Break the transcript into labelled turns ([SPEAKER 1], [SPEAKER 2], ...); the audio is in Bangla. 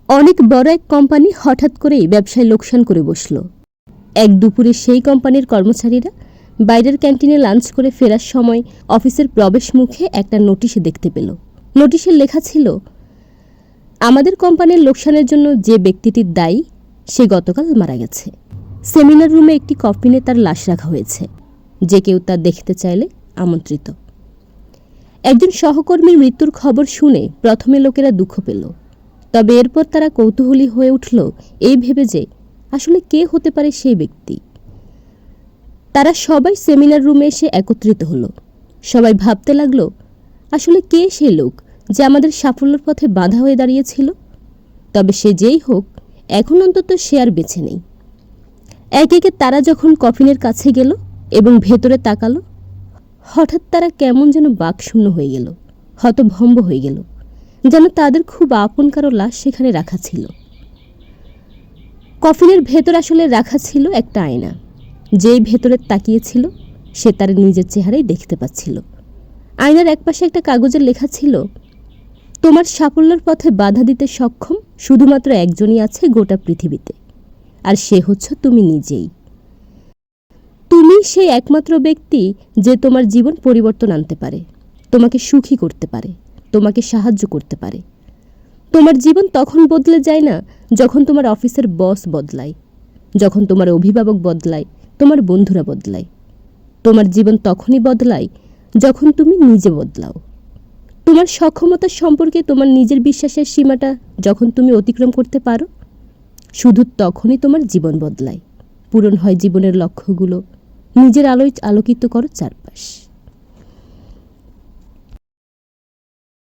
[SPEAKER 1] অনেক বড় এক কোম্পানি হঠাৎ করেই ব্যবসায় লোকসান করে বসল। এক দুপুরে সেই কোম্পানির কর্মচারীরা বাইরের ক্যান্টিনে লাঞ্চ করে ফেরার সময় অফিসের প্রবেশ মুখে একটা নোটিশ দেখতে পেল। নোটিশে লেখা ছিল, আমাদের কোম্পানির লোকসানের জন্য যে ব্যক্তিটি দায়ী সে গতকাল মারা গেছে। সেমিনার রুমে একটি কফিনে তার লাশ রাখা হয়েছে। যে কেউ তা দেখতে চাইলে আমন্ত্রিত। একজন সহকর্মীর মৃত্যুর খবর শুনে প্রথমে লোকেরা দুঃখ পেল, তবে এরপর তারা কৌতূহলী হয়ে উঠল এই ভেবে যে আসলে কে হতে পারে সেই ব্যক্তি। তারা সবাই সেমিনার রুমে এসে একত্রিত হলো। সবাই ভাবতে লাগলো, আসলে কে সেই লোক যে আমাদের সাফল্যের পথে বাধা হয়ে দাঁড়িয়েছিল। তবে সে যেই হোক, এখন অন্তত সে আর বেঁচে নেই। একে একে তারা যখন কফিনের কাছে গেল এবং ভেতরে তাকালো, হঠাৎ তারা কেমন যেন বাকশূন্য হয়ে গেল, হতভম্ব হয়ে গেল, যেন তাদের খুব আপন কারো লাশ সেখানে রাখা ছিল। কফিনের ভেতর আসলে রাখা ছিল একটা আয়না। যেই ভেতরে তাকিয়েছিল সে তার নিজের চেহারাই দেখতে পাচ্ছিল। আয়নার একপাশে একটা কাগজে লেখা ছিল, তোমার সাফল্যের পথে বাধা দিতে সক্ষম শুধুমাত্র একজনই আছে গোটা পৃথিবীতে, আর সে হচ্ছে তুমি নিজেই। তুমি সেই একমাত্র ব্যক্তি যে তোমার জীবন পরিবর্তন আনতে পারে, তোমাকে সুখী করতে পারে, তোমাকে সাহায্য করতে পারে। তোমার জীবন তখন বদলে যায় না যখন তোমার অফিসের বস বদলায়, যখন তোমার অভিভাবক বদলায়, তোমার বন্ধুরা বদলায়। তোমার জীবন তখনই বদলায় যখন তুমি নিজে বদলাও। তোমার সক্ষমতা সম্পর্কে তোমার নিজের বিশ্বাসের সীমাটা যখন তুমি অতিক্রম করতে পারো, শুধু তখনই তোমার জীবন বদলায়, পূরণ হয় জীবনের লক্ষ্যগুলো, নিজের আলোয় আলোকিত করো চারপাশ।